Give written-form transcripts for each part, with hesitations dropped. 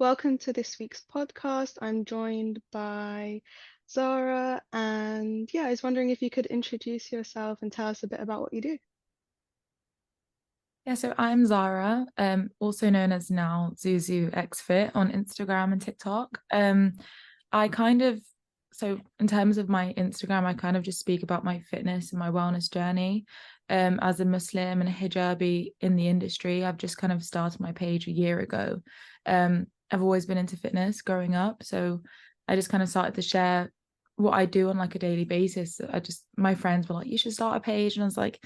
welcome to this week's podcast. I'm joined by Zara, and I was wondering if you could introduce yourself and tell us a bit about what you do. Yeah, so I'm Zara, also known as now Zuzu XFit on Instagram and TikTok. I kind of, so in terms of my Instagram, I kind of just speak about my fitness and my wellness journey. As a Muslim and a hijabi in the industry, I've just kind of started my page a year ago. I've always been into fitness growing up, so I just kind of started to share what I do on like a daily basis. My friends were like, you should start a page. And I was like,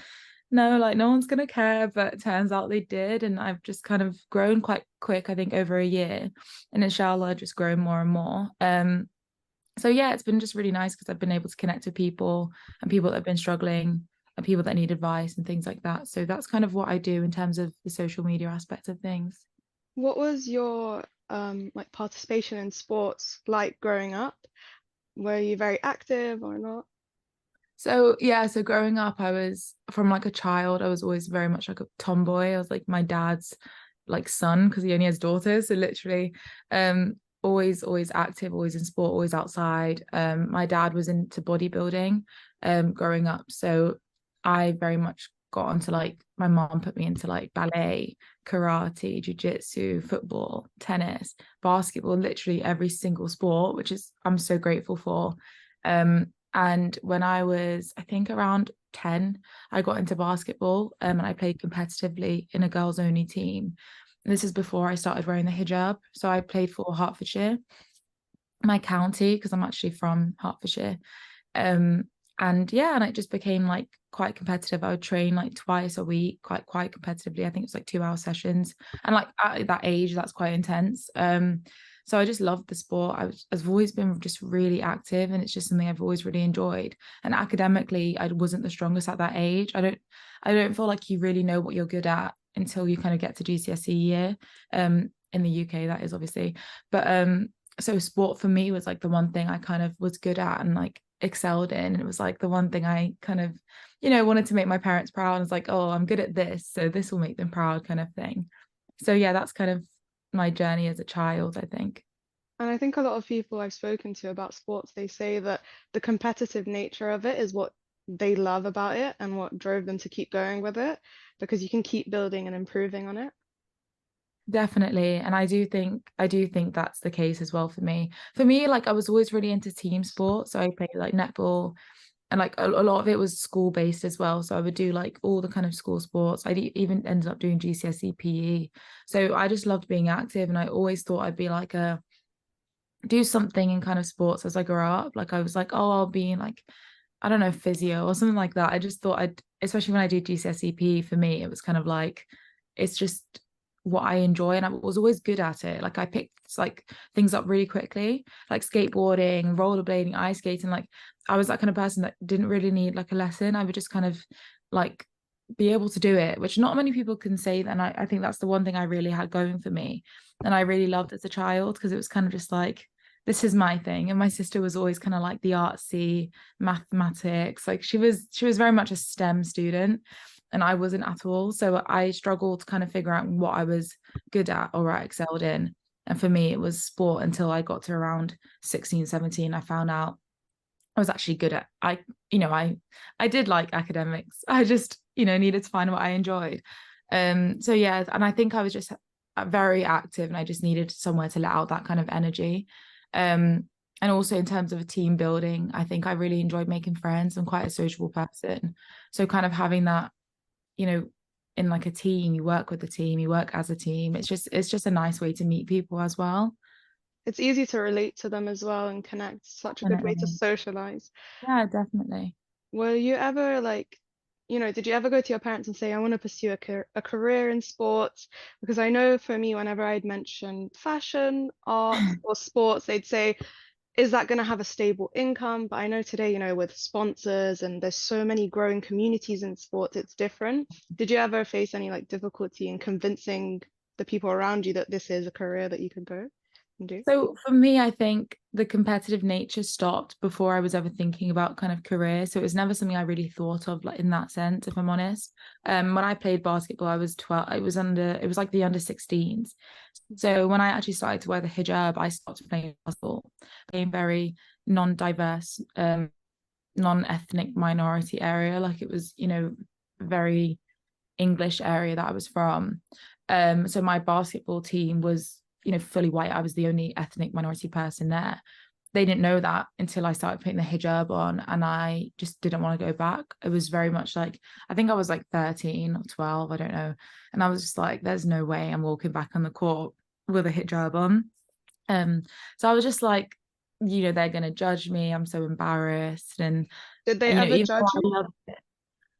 no, like no one's gonna care, but it turns out they did. And I've just kind of grown quite quick, I think over a year. And inshallah, just grown more and more. So yeah, it's been just really nice because I've been able to connect with people and people that have been struggling and people that need advice and things like that. So that's kind of what I do in terms of the social media aspect of things. What was your like participation in sports like growing up? Were you very active or not? So yeah, so growing up, I was from like a child, I was always very much like a tomboy. I was like my dad's like son because he only has daughters. So literally, always active, always in sport, always outside. My dad was into bodybuilding, growing up. So I very much got onto like my mom put me into like ballet, karate, jiu-jitsu, football, tennis, basketball, literally every single sport, which is I'm so grateful for. And when I was, I think around 10, I got into basketball, and I played competitively in a girls only team. And this is before I started wearing the hijab. So I played for Hertfordshire, my county, because I'm actually from Hertfordshire. Um, and yeah, and it just became like quite competitive. I would train like twice a week, quite competitively. I think it's like 2 hour sessions. And like at that age, that's quite intense. So I just loved the sport. I've always been just really active, and it's just something I've always really enjoyed. And academically, I wasn't the strongest at that age. I don't feel like you really know what you're good at until you kind of get to GCSE year. In the UK, that is obviously. But so sport for me was like the one thing I kind of was good at and like excelled in. And it was like the one thing I kind of, wanted to make my parents proud. And it's like, oh, I'm good at this, so this will make them proud, kind of thing. So yeah, that's kind of my journey as a child, I think. And I think a lot of people I've spoken to about sports, they say that the competitive nature of it is what they love about it and what drove them to keep going with it because you can keep building and improving on it. Definitely. And I do think that's the case as well for me. For me, like I was always really into team sports. So I played like netball, and like a lot of it was school based as well. So I would do like all the kind of school sports. Even ended up doing GCSE PE. So I just loved being active, and I always thought I'd be like a do something in kind of sports as I grew up. Like I was like, oh, I'll be in like, I don't know, physio or something like that. I just thought especially when I did GCSE PE, for me, it was kind of like, it's just what I enjoy. And I was always good at it. Like I picked like things up really quickly, like skateboarding, rollerblading, ice skating. Like I was that kind of person that didn't really need like a lesson. I would just kind of like be able to do it, which not many people can say. And I think that's the one thing I really had going for me. And I really loved as a child because it was kind of just like, this is my thing. And my sister was always kind of like the artsy mathematics. Like she was very much a STEM student, and I wasn't at all. So I struggled to kind of figure out what I was good at or I excelled in. And for me, it was sport until I got to around 16, 17. I found out I was actually good at I did like academics. I just, needed to find what I enjoyed. So yeah, and I think I was just very active, and I just needed somewhere to let out that kind of energy. And also in terms of a team building, I think I really enjoyed making friends. I'm quite a sociable person. So kind of having that, you know, in like a team, you work with the team, you work as a team. It's just a nice way to meet people as well. It's easy to relate to them as well and connect. Such a good way to Definitely. socialize. Yeah, definitely. Were you ever like, did you ever go to your parents and say, I want to pursue a career in sports? Because I know for me, whenever I'd mention fashion, arts, or sports, they'd say, is that going to have a stable income? But I know today, with sponsors and there's so many growing communities in sports, it's different. Did you ever face any like difficulty in convincing the people around you that this is a career that you could go? do? So for me, I think the competitive nature stopped before I was ever thinking about kind of career. So it was never something I really thought of, like in that sense, if I'm honest. When I played basketball, I was 12, it was like the under 16s. So when I actually started to wear the hijab, I stopped playing basketball, playing very non-diverse, non-ethnic minority area. Like it was, very English area that I was from. So my basketball team was, fully white. I was the only ethnic minority person there. They didn't know that until I started putting the hijab on, and I just didn't want to go back. It was very much like, I think I was like 13 or 12, I don't know. And I was just like, there's no way I'm walking back on the court with a hijab on. Um, so I was just like, they're gonna judge me. I'm so embarrassed. And Did they ever even though judge I you? love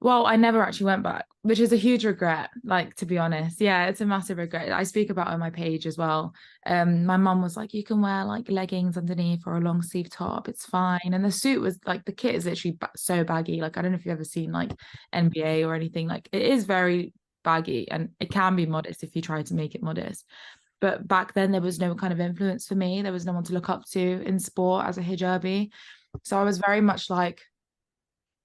well, I never actually went back, which is a huge regret, like to be honest. Yeah, it's a massive regret. I speak about it on my page as well. My mum was like, you can wear like leggings underneath or a long sleeve top, it's fine. And the suit was like the kit is literally so baggy. Like I don't know if you've ever seen like NBA or anything. Like it is very baggy and it can be modest if you try to make it modest. But back then there was no kind of influence for me. There was no one to look up to in sport as a hijabi. So I was very much like,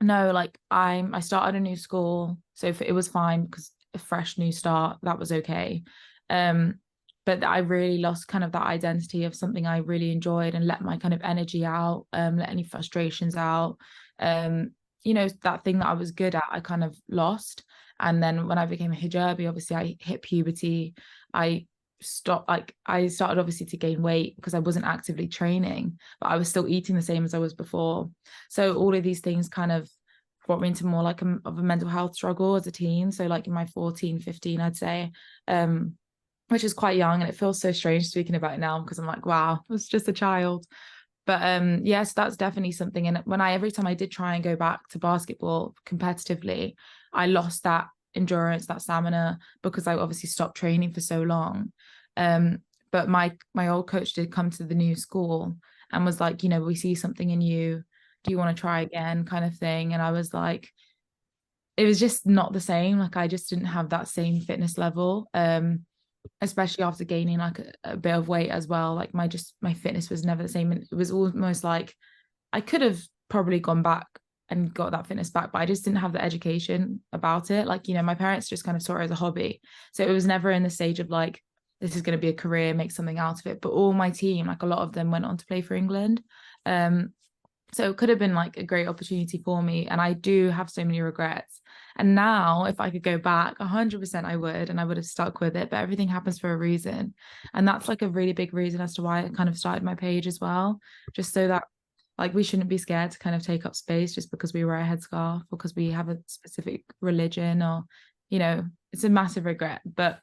no, like I started a new school, so if it was fine because a fresh new start, that was okay. Um, but I really lost kind of that identity of something I really enjoyed and let my kind of energy out, let any frustrations out. That thing that I was good at, I kind of lost. And then when I became a hijabi, obviously I hit puberty. I I started obviously to gain weight because I wasn't actively training, but I was still eating the same as I was before. So all of these things kind of brought me into more like of a mental health struggle as a teen. So like in my 14, 15, I'd say, um, which is quite young. And it feels so strange speaking about it now because I'm like, wow, I was just a child. But yes, that's definitely something. And every time I did try and go back to basketball competitively, I lost that endurance, that stamina, because I obviously stopped training for so long. Um, but my old coach did come to the new school and was like, we see something in you. Do you want to try again? Kind of thing. And I was like, it was just not the same. Like I just didn't have that same fitness level. Especially after gaining like a bit of weight as well. Like my fitness was never the same. And it was almost like I could have probably gone back and got that fitness back, but I just didn't have the education about it. Like, my parents just kind of saw it as a hobby. So it was never in the stage of like, this is going to be a career, make something out of it. But all my team, like a lot of them went on to play for England. Um, so it could have been like a great opportunity for me. And I do have so many regrets. And now, if I could go back, 100% I would, and I would have stuck with it. But everything happens for a reason. And that's like a really big reason as to why I kind of started my page as well, just so that like we shouldn't be scared to kind of take up space just because we wear a headscarf or because we have a specific religion or, it's a massive regret. But,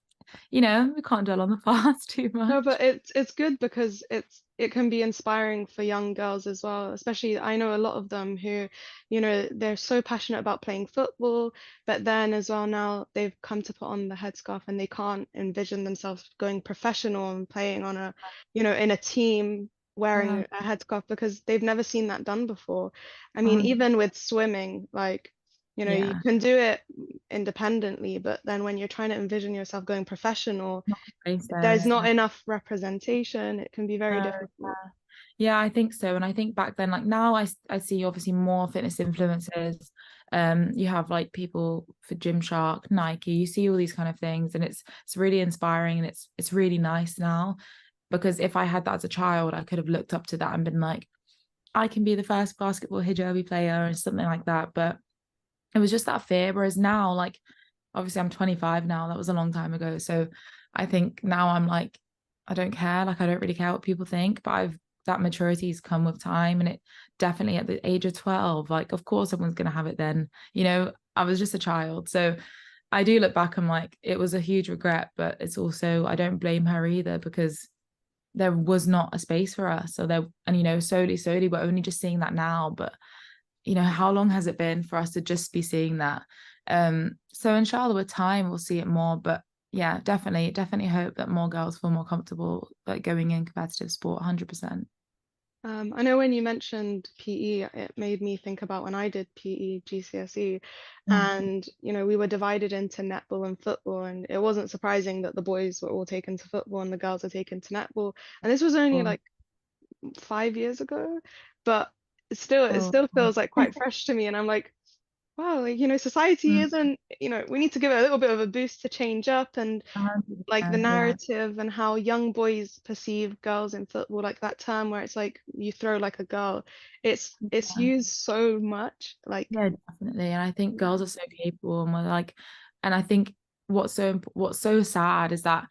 we can't dwell on the past too No, much. but it's good because it can be inspiring for young girls as well. Especially I know a lot of them who, they're so passionate about playing football, but then as well now they've come to put on the headscarf and they can't envision themselves going professional and playing on a, in a team wearing Yeah. a headscarf because they've never seen that done before. I mean, 100. even with swimming, like, you Yeah. can do it independently, but then when you're trying to envision yourself going professional, Not place there's there. not enough representation. It can be very No, difficult. yeah, I think so. And I think back then, like now I see obviously more fitness influencers. You have like people for Gymshark, Nike, you see all these kind of things, and it's really inspiring and it's really nice now. Because if I had that as a child, I could have looked up to that and been like, I can be the first basketball hijabi player or something like that. But it was just that fear. Whereas now, like obviously I'm 25 now, that was a long time ago. So I think now I'm like, I don't care. Like I don't really care what people think, but I've that maturity has come with time. And it definitely at the age of 12, like of course everyone's gonna have it then. I was just a child. So I do look back, I'm like, it was a huge regret, but it's also I don't blame her either because there was not a space for us. So there and slowly, we're only just seeing that now. But how long has it been for us to just be seeing that? So inshallah with time we'll see it more. But yeah, definitely hope that more girls feel more comfortable like going in competitive sport 100%. I know when you mentioned PE, it made me think about when I did PE GCSE, Mm. and we were divided into netball and football, and it wasn't surprising that the boys were all taken to football and the girls were taken to netball. And this was only Oh, like 5 years ago, but it oh, still feels like quite fresh to me, and I'm like, wow, like society mm, isn't, we need to give it a little bit of a boost to change up, and like the 100%, yeah. narrative and how young boys perceive girls in football, like that term where it's like you throw like a girl, it's Yeah. used so much, like Yeah, definitely. And I think girls are so capable, and we're like, and I think what's so sad is that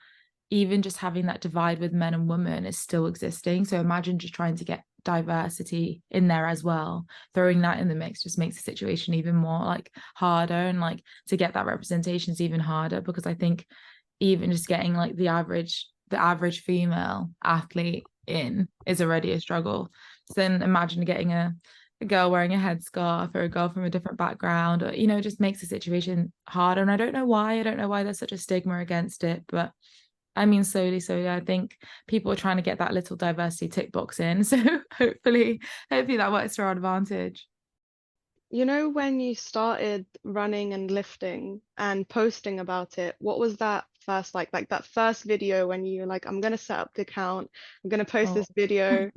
even just having that divide with men and women is still existing. So imagine just trying to get diversity in there as well. Throwing that in the mix just makes the situation even more like harder, and like to get that representation is even harder, because I think even just getting like the average female athlete in is already a struggle. So then imagine getting a girl wearing a headscarf, or a girl from a different background, or just makes the situation harder. And I don't know why. I don't know why there's such a stigma against it, but I mean, slowly, I think people are trying to get that little diversity tick box in. So hopefully that works to our advantage. when you started running and lifting and posting about it, what was that first like that first video when you were like, I'm gonna set up the account, I'm gonna post Oh, this video?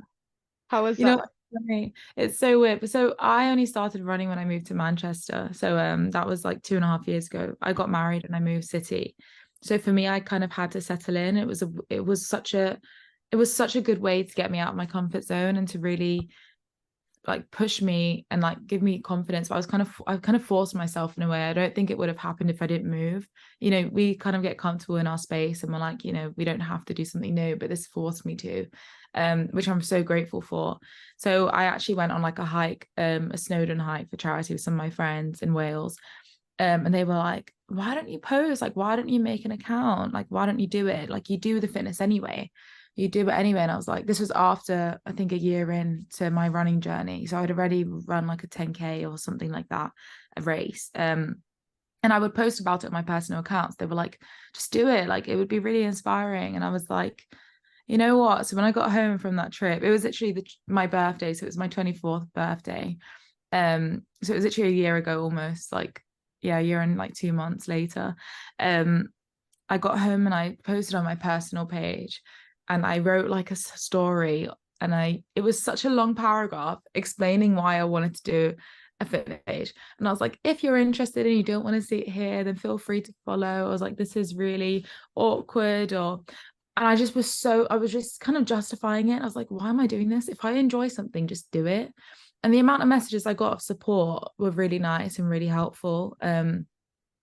How was you know, that? funny. It's so weird. But so I only started running when I moved to Manchester. So that was like 2.5 years ago. I got married and I moved city. So for me, I kind of had to settle in. It was such a good way to get me out of my comfort zone and to really like push me and like give me confidence. But I kind of forced myself in a way. I don't think it would have happened if I didn't move. We kind of get comfortable in our space and we're like, we don't have to do something new, but this forced me to, which I'm so grateful for. So I actually went on like a hike, a Snowdon hike for charity with some of my friends in Wales. And they were like, why don't you post? Like, why don't you make an account? Like, why don't you do it? Like, you do the fitness anyway. You do it anyway. And I was like, this was after, I think, a year into my running journey. So I'd already run like a 10K or something like that, a race. And I would post about it on my personal accounts. They were like, just do it. Like, it would be really inspiring. And I was like, you know what? So when I got home from that trip, it was literally my birthday. So it was my 24th birthday. So it was literally a year ago almost, like, yeah, a year and like 2 months later. Um, I got home and I posted on my personal page, and I wrote like a story, and it was such a long paragraph explaining why I wanted to do a fitness page. And I was like, if you're interested and you don't want to see it here, then feel free to follow. I was like, this is really awkward, and I was just kind of justifying it. I was like, why am I doing this? If I enjoy something, just do it. And the amount of messages I got of support were really nice and really helpful. And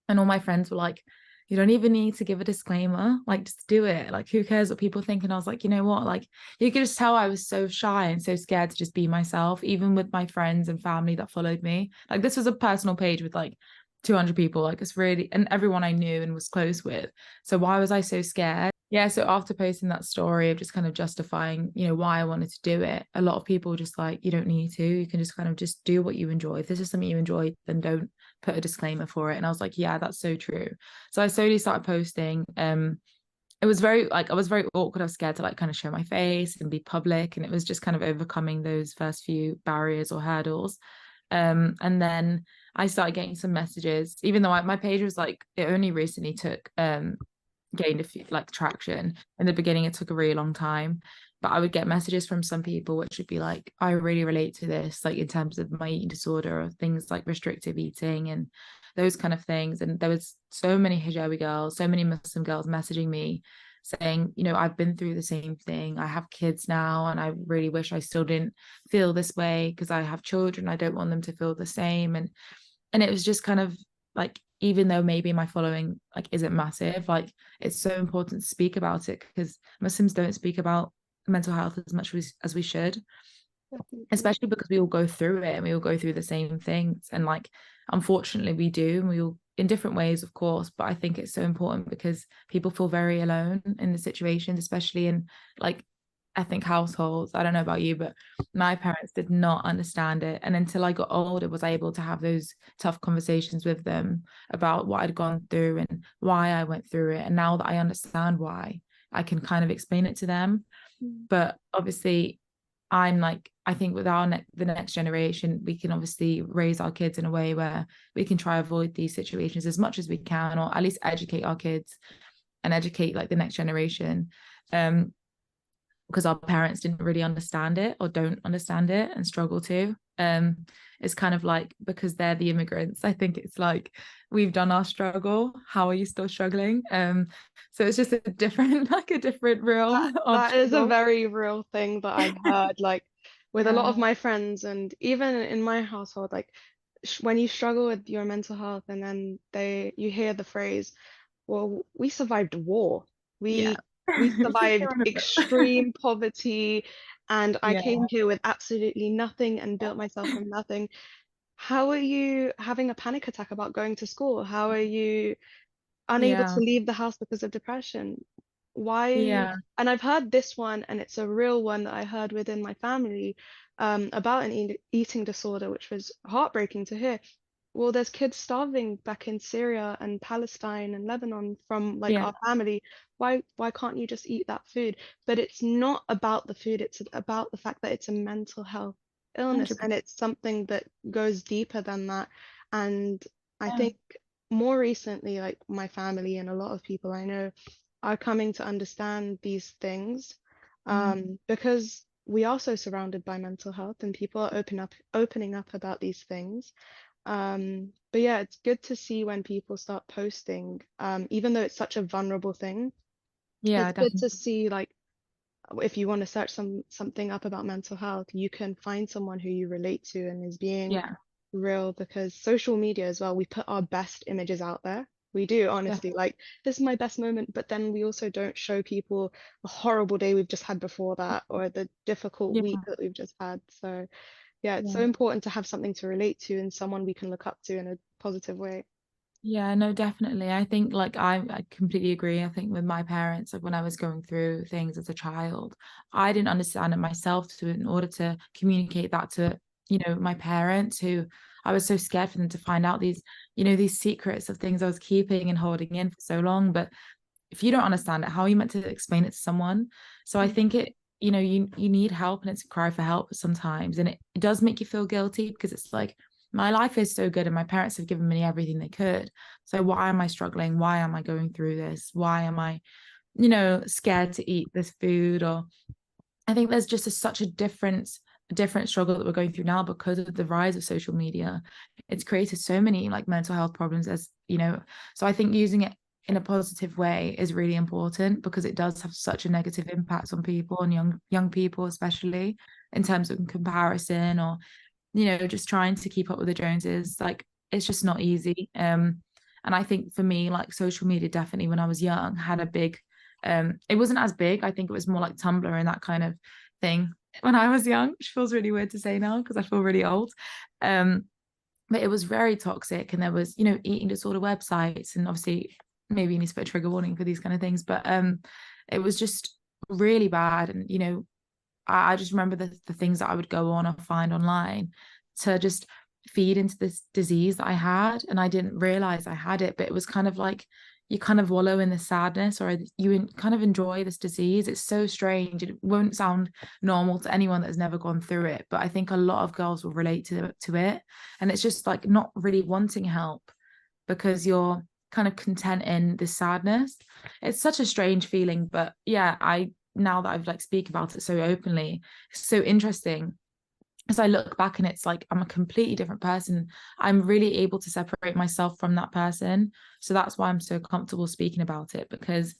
all my friends were like, you don't even need to give a disclaimer, like just do it. Like, who cares what people think? And I was like, you know what? Like, you could just tell I was so shy and so scared to just be myself, even with my friends and family that followed me. Like, this was a personal page with like 200 people, like it's really, and everyone I knew and was close with. So why was I so scared? Yeah, so after posting that story of just kind of justifying, why I wanted to do it, a lot of people were just like, you don't need to. You can just kind of just do what you enjoy. If this is something you enjoy, then don't put a disclaimer for it. And I was like, yeah, that's so true. So I slowly started posting. It was very like I was very awkward. I was scared to like kind of show my face and be public. And it was just kind of overcoming those first few barriers or hurdles. And then I started getting some messages, even though my page was like, it only recently gained a few like traction. In the beginning, it took a really long time, but I would get messages from some people which would be like, I really relate to this, like in terms of my eating disorder, or things like restrictive eating and those kind of things. And there was so many hijabi girls, so many Muslim girls messaging me saying, I've been through the same thing. I have kids now, and I really wish I still didn't feel this way because I have children. I don't want them to feel the same. And it was just kind of like, even though maybe my following like isn't massive, like it's so important to speak about it, because Muslims don't speak about mental health as much as we should, Definitely. especially because we all go through it and we all go through the same things. And like, unfortunately, we do, and we all in different ways, of course. But I think it's so important because people feel very alone in the situations, especially in like ethnic households. I don't know about you, but my parents did not understand it. And until I got older, was I able to have those tough conversations with them about what I'd gone through and why I went through it. And now that I understand why, I can kind of explain it to them. Mm. But obviously, I think with the next generation, we can obviously raise our kids in a way where we can try avoid these situations as much as we can, or at least educate our kids and educate like the next generation. Because our parents didn't really understand it or don't understand it and struggle to. It's kind of like, because they're the immigrants, I think it's like we've done our struggle. How are you still struggling? So it's just a different, like a different realm of That is a struggle. very real thing that I've heard, like with a lot of Yeah, my friends, and even in my household, like when you struggle with your mental health, and then you hear the phrase, well, we survived war. yeah. We we You're survived on a bit. extreme poverty, and I Yeah, came here with absolutely nothing and built myself from nothing. How are you having a panic attack about going to school? How are you unable to yeah, leave the house because of depression? Why? yeah, And I've heard this one, and it's a real one that I heard within my family, about an eating disorder, which was heartbreaking to hear. Well, there's kids starving back in Syria and Palestine and Lebanon from like yeah, our family. Why can't you just eat that food? But it's not about the food, it's about the fact that it's a mental health illness, and 100%. it's something that goes deeper than that. And I Yeah, think more recently, like my family and a lot of people I know are coming to understand these things, mm, because we are so surrounded by mental health, and people are opening up about these things. But yeah, it's good to see when people start posting, even though it's such a vulnerable thing. yeah, It's good definitely. to see, like, if you want to search something up about mental health, you can find someone who you relate to and is being Yeah, real, because social media as well, we put our best images out there. We do, honestly, definitely. like, this is my best moment, but then we also don't show people the horrible day we've just had before that, or the difficult Yeah, week that we've just had. So yeah, it's so yeah. important to have something to relate to and someone we can look up to in a positive way. Yeah, no, definitely. I think like I completely agree. I think with my parents, like when I was going through things as a child, I didn't understand it myself. So in order to communicate that to, my parents, who I was so scared for them to find out these secrets of things I was keeping and holding in for so long. But if you don't understand it, how are you meant to explain it to someone? So I Mm. think you need help, and it's a cry for help sometimes. And it does make you feel guilty, because it's like, my life is so good and my parents have given me everything they could. So why am I struggling? Why am I going through this? Why am I, scared to eat this food? Or I think there's just such a different struggle that we're going through now because of the rise of social media. It's created so many like mental health problems, so I think using it in a positive way is really important, because it does have such a negative impact on people, and young people especially, in terms of comparison, or just trying to keep up with the Joneses. Like, it's just not easy. And I think for me, like, social media definitely when I was young had a big, it wasn't as big. I think it was more like Tumblr and that kind of thing when I was young, which feels really weird to say now because I feel really old. Um, but it was very toxic, and there was, eating disorder websites, and obviously maybe you need to put a trigger warning for these kind of things, but it was just really bad. And I just remember the things that I would go on or find online to just feed into this disease that I had. And I didn't realize I had it, but it was kind of like you kind of wallow in the sadness, or kind of enjoy this disease. It's so strange. It won't sound normal to anyone that has never gone through it, but I think a lot of girls will relate to it. And it's just like not really wanting help because you're kind of content in this sadness. It's such a strange feeling, but yeah, now that I've like speak about it so openly, it's so interesting. As I look back, and it's like I'm a completely different person. I'm really able to separate myself from that person. So that's why I'm so comfortable speaking about it, because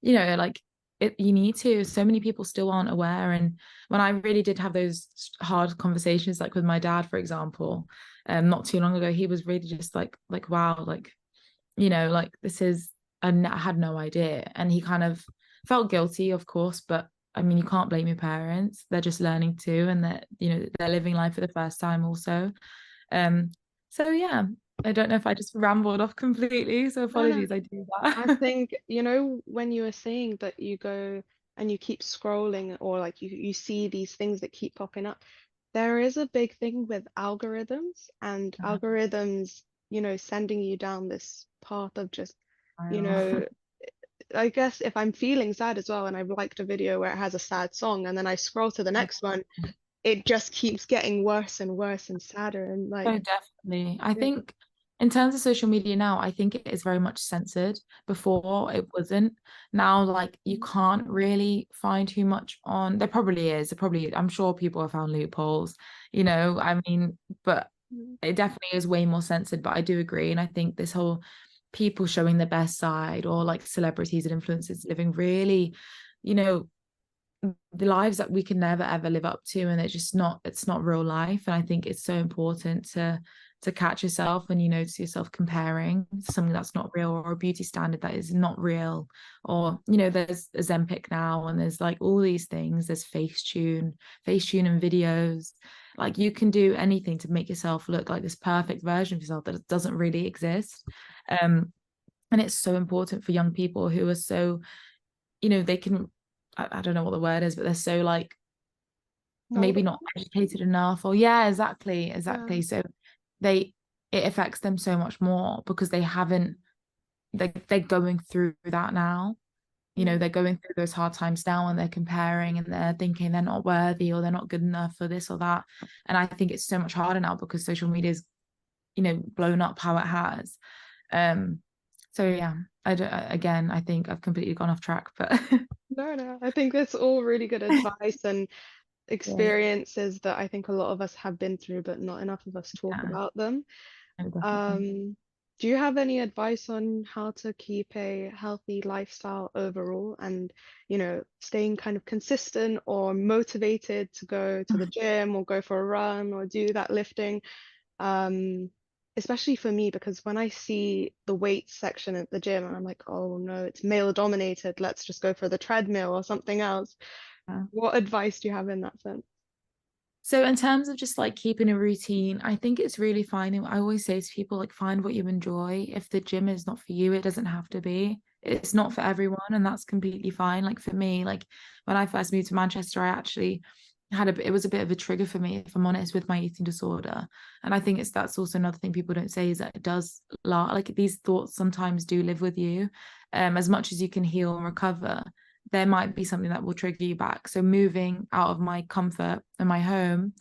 like you need to. So many people still aren't aware. And when I really did have those hard conversations, like with my dad, for example, not too long ago, he was really just like wow, like like this is, and I had no idea. And he kind of felt guilty, of course, but I mean, you can't blame your parents. They're just learning too, and they're living life for the first time also. Um, so yeah, I don't know if I just rambled off completely, so No, no. apologies, I do I that. think, when you were saying that you go and you keep scrolling, or like you see these things that keep popping up, there is a big thing with algorithms, and algorithms, sending you down this path of just, you Wow. know, I guess if I'm feeling sad as well and I've liked a video where it has a sad song and then I scroll to the next one, it just keeps getting worse and worse and sadder and like Oh, definitely. I yeah. think in terms of social media now, I think it is very much censored. Before it wasn't. Now, like you can't really find too much on. There probably is. There probably, I'm sure people have found loopholes, I mean, but Mm, it definitely is way more censored. But I do agree. And I think this whole people showing their best side or like celebrities and influencers living really, you know, the lives that we can never ever live up to, and it's not real life. And I think it's so important to catch yourself when you notice yourself comparing to something that's not real, or a beauty standard that is not real. Or there's Ozempic now, and there's like all these things. There's Facetune and videos. Like you can do anything to make yourself look like this perfect version of yourself that doesn't really exist. And it's so important for young people who are so, they can, I don't know what the word is, but they're so like maybe not moldable. educated enough. Or yeah, Yeah. exactly. So they it affects them so much more because they haven't they're going through that now. Yeah. They're going through those hard times now, and they're comparing, and they're thinking they're not worthy or they're not good enough for this or that. And I think it's so much harder now because social media is blown up how it has. So yeah, again, I think I've completely gone off track, but No, no. I think that's all really good advice and yeah, experiences that I think a lot of us have been through, but not enough of us talk yeah, about them. no, definitely. Um, do you have any advice on how to keep a healthy lifestyle overall and, staying kind of consistent or motivated to go to the gym or go for a run or do that lifting? Um, Especially for me, because when I see the weights section at the gym, and I'm like, oh no, it's male dominated, let's just go for the treadmill or something else. Yeah. What advice do you have in that sense? So in terms of just like keeping a routine, I think it's really fine. I always say to people, like, find what you enjoy. If the gym is not for you, it doesn't have to be. It's not for everyone, and that's completely fine. Like for me, like when I first moved to Manchester, I actually it was a bit of a trigger for me, if I'm honest, with my eating disorder. And I think that's also another thing people don't say, is that it does like these thoughts sometimes do live with you. As much as you can heal and recover, there might be something that will trigger you back. So moving out of my comfort and my home,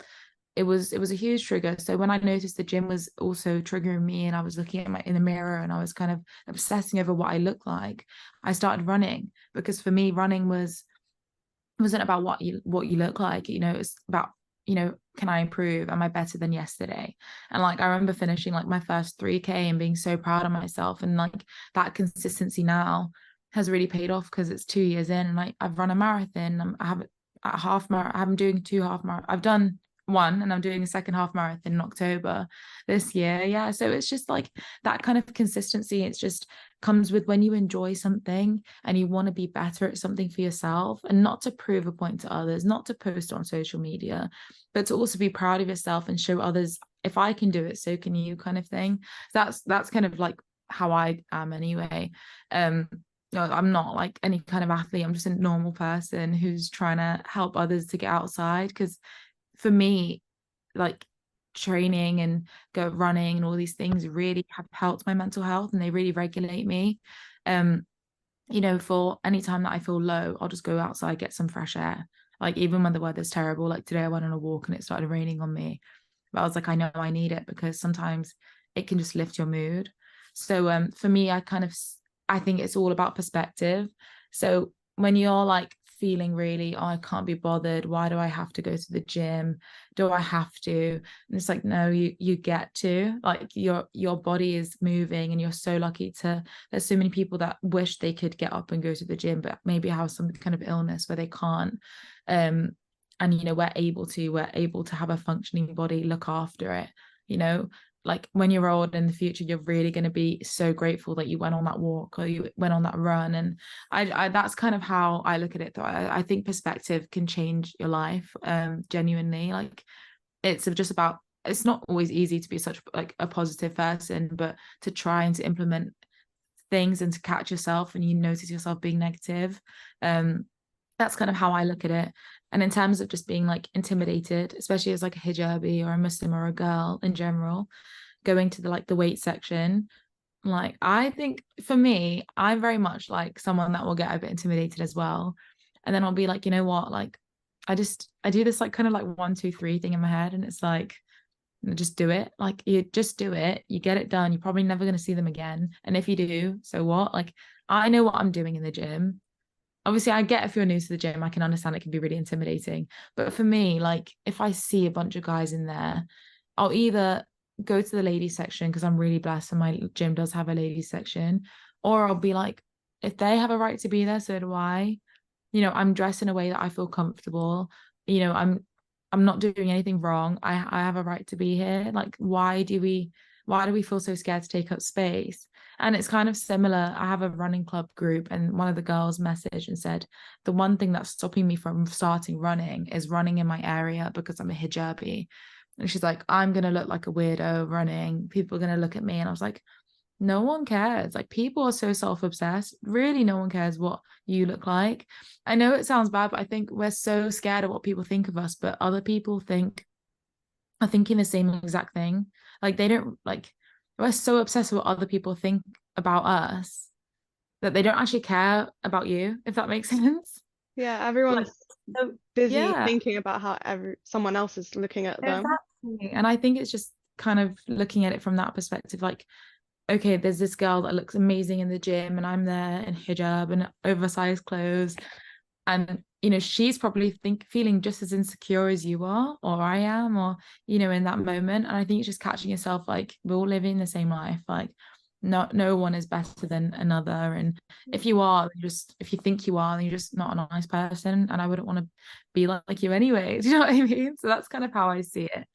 it was a huge trigger. So when I noticed the gym was also triggering me, and I was looking at in the mirror, and I was kind of obsessing over what I look like, I started running. Because for me, running wasn't about what you look like. It's about, can I improve? Am I better than yesterday? And like I remember finishing like my first 3K and being so proud of myself, and like that consistency now has really paid off because it's 2 years in, and I've run a marathon. I have a half marathon. I'm doing two half marathon. I've done one, and I'm doing a second half marathon in October this year. Yeah, so it's just like that kind of consistency. It's just comes with when you enjoy something and you want to be better at something for yourself, and not to prove a point to others, not to post on social media, but to also be proud of yourself and show others, if I can do it, so can you, kind of thing. That's kind of like how I am anyway. No, I'm not like any kind of athlete. I'm just a normal person who's trying to help others to get outside. Because for me, like training and go running and all these things really have helped my mental health, and they really regulate me. um for any time that I feel low, I'll just go outside, get some fresh air. Like even when the weather's terrible, like today I went on a walk and it started raining on me, but I was like, I know I need it, because sometimes it can just lift your mood. So for me, I think it's all about perspective. So when you're like feeling really, oh, I can't be bothered, why do I have to go to the gym, do I have to? And it's like, no, you get to, like, your body is moving, and you're so lucky to, there's so many people that wish they could get up and go to the gym, but maybe have some kind of illness where they can't. And we're able to have a functioning body, look after it. Like when you're old in the future, you're really going to be so grateful that you went on that walk or you went on that run. And I that's kind of how I look at it, though. I think perspective can change your life, genuinely. Like it's just about, it's not always easy to be such like a positive person, but to try and to implement things and to catch yourself and you notice yourself being negative. That's kind of how I look at it. And in terms of just being like intimidated, especially as like a hijabi or a Muslim or a girl in general, going to the weight section, Like, I think for me, I'm very much like someone that will get a bit intimidated as well. And then I'll be like, you know what? Like, I do this like kind of like 1, 2, 3 thing in my head. And it's like, just do it. Like, you just do it. You get it done. You're probably never going to see them again. And if you do, so what? Like, I know what I'm doing in the gym. Obviously, I get if you're new to the gym, I can understand it can be really intimidating. But for me, like, if I see a bunch of guys in there, I'll either go to the ladies section because I'm really blessed and my gym does have a ladies section, or I'll be like, if they have a right to be there, so do I. You know, I'm dressed in a way that I feel comfortable. You know, I'm not doing anything wrong. I have a right to be here. Like, why do we feel so scared to take up space? And it's kind of similar. I have a running club group, and one of the girls messaged and said, the one thing that's stopping me from starting running is running in my area because I'm a hijabi. And she's like, I'm gonna look like a weirdo running. People are gonna look at me. And I was like, no one cares. Like, people are so self-obsessed. Really, no one cares what you look like. I know it sounds bad, but I think we're so scared of what people think of us, but other people are thinking the same exact thing. Like, they don't like, we're so obsessed with what other people think about us that they don't actually care about you, if that makes sense. Yeah, Like, everyone's so, busy yeah, thinking about how someone else is looking at them. exactly. And I think it's just kind of looking at it from that perspective, like, okay, there's this girl that looks amazing in the gym, and I'm there in hijab and oversized clothes. And, you know, she's probably feeling just as insecure as you are, or I am, or, you know, in that moment. And I think it's just catching yourself, like, we're all living the same life. Like, no one is better than another. And if you are, if you think you are, then you're just not a nice person. And I wouldn't want to be like you anyway. Do you know what I mean? So that's kind of how I see it.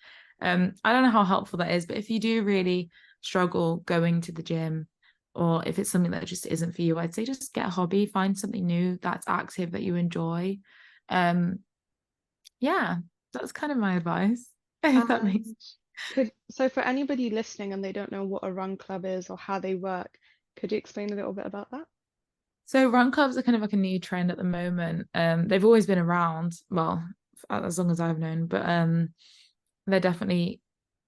I don't know how helpful that is, but if you do really struggle going to the gym, or if it's something that just isn't for you, I'd say just get a hobby, find something new that's active that you enjoy. Um, yeah, that's kind of my advice. If that makes. And so for anybody listening and they don't know what a run club is or how they work, could you explain a little bit about that? So run clubs are kind of like a new trend at the moment. They've always been around, well, as long as I've known, but they're definitely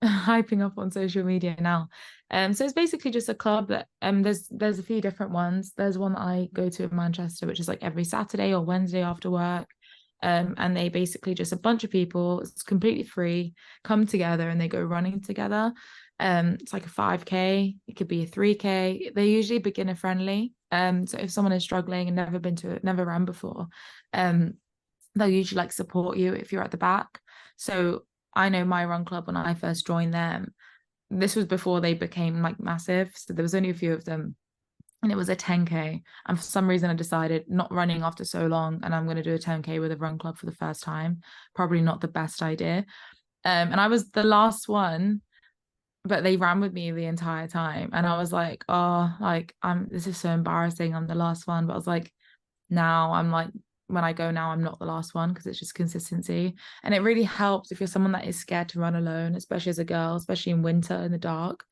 hyping up on social media now. So it's basically just a club that there's a few different ones. There's one that I go to in Manchester, which is like every Saturday or Wednesday after work. And they basically just a bunch of people, it's completely free, come together and they go running together. It's like a 5K, it could be a 3K. They're usually beginner friendly. So if someone is struggling and never ran before, um, they'll usually like support you if you're at the back. So I know my run club, when I first joined them, this was before they became like massive. So there was only a few of them, and it was a 10K. And for some reason, I decided not running after so long, and I'm going to do a 10K with a run club for the first time. Probably not the best idea. And I was the last one, but they ran with me the entire time. And I was like, oh, like this is so embarrassing. I'm the last one. But I was like, now I'm like, when I go now, I'm not the last one, because it's just consistency. And it really helps if you're someone that is scared to run alone, especially as a girl, especially in winter in the dark.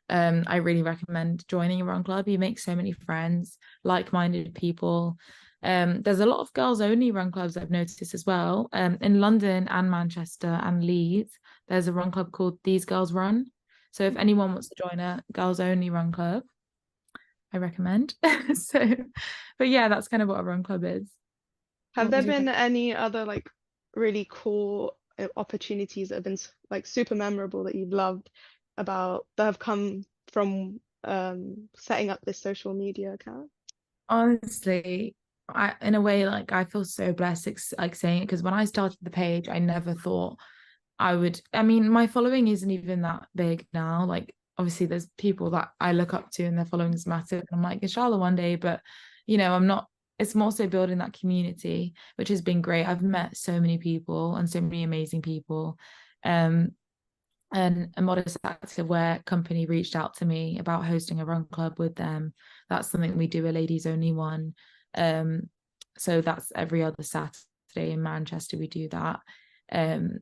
I really recommend joining a run club. You make so many friends, like-minded people. There's a lot of girls only run clubs I've noticed as well. In London and Manchester and Leeds, there's a run club called These Girls Run. So if anyone wants to join a girls only run club, I recommend. So, but yeah, that's kind of what a run club is. Have What there was your been question? any other like really cool opportunities that have been like super memorable that you've loved about that have come from setting up this social media account? Honestly, I in a way, like, I feel so blessed, like saying it, because when I started the page, I never thought I would. I mean, my following isn't even that big now. Like, obviously, there's people that I look up to and their following is massive. And I'm like, inshallah, one day, but I'm not. It's more so building that community, which has been great. I've met so many people and so many amazing people. Um, and a Modest Active Wear company reached out to me about hosting a run club with them. That's something we do, a ladies only one. Um, so that's every other Saturday in Manchester, we do that. Um,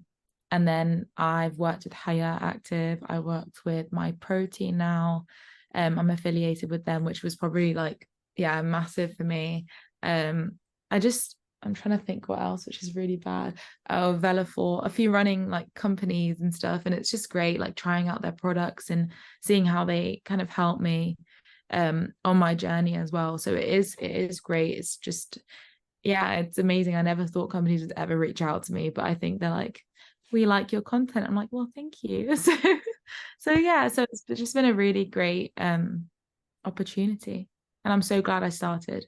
and then I've worked with Haya Active. I worked with My Protein now. I'm affiliated with them, which was probably like, yeah, massive for me. Um, I'm trying to think what else, which is really bad. Oh, Velafor, a few running like companies and stuff. And it's just great, like trying out their products and seeing how they kind of help me. on my journey as well. So it is great. It's just, yeah, it's amazing. I never thought companies would ever reach out to me, but I think they're like, we like your content. I'm like, well, thank you. So yeah, so it's just been a really great opportunity, and I'm so glad I started.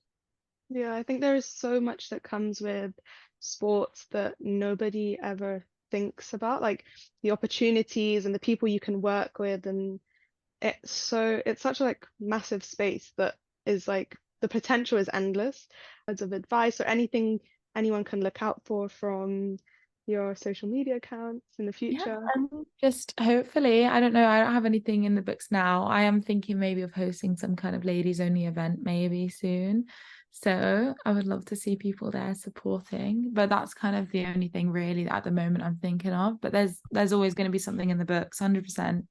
Yeah, I think there is so much that comes with sports that nobody ever thinks about, like the opportunities and the people you can work with, and it's such a like massive space that is like the potential is endless. Words of advice or anything anyone can look out for from your social media accounts in the Yeah, future. just hopefully, I don't know, I don't have anything in the books now. I am thinking maybe of hosting some kind of ladies only event maybe soon. So I would love to see people there supporting, but that's kind of the only thing really that at the moment I'm thinking of. But there's always going to be something in the books, 100%.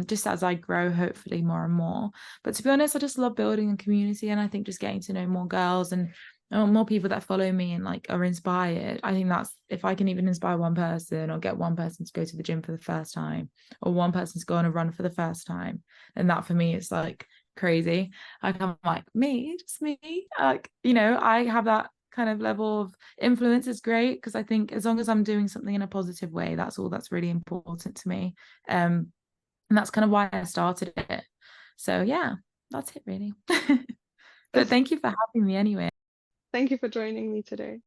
Just as I grow, hopefully more and more. But to be honest, I just love building a community, and I think just getting to know more girls and more people that follow me and like are inspired. I think that's, if I can even inspire one person or get one person to go to the gym for the first time, or one person to go on a run for the first time, and that for me is like crazy. Like I'm like, me, just me. Like, I have that kind of level of influence is great, because I think as long as I'm doing something in a positive way, that's all that's really important to me. And that's kind of why I started it. So yeah, that's it really. But It's, thank you for having me anyway. thank you for joining me today.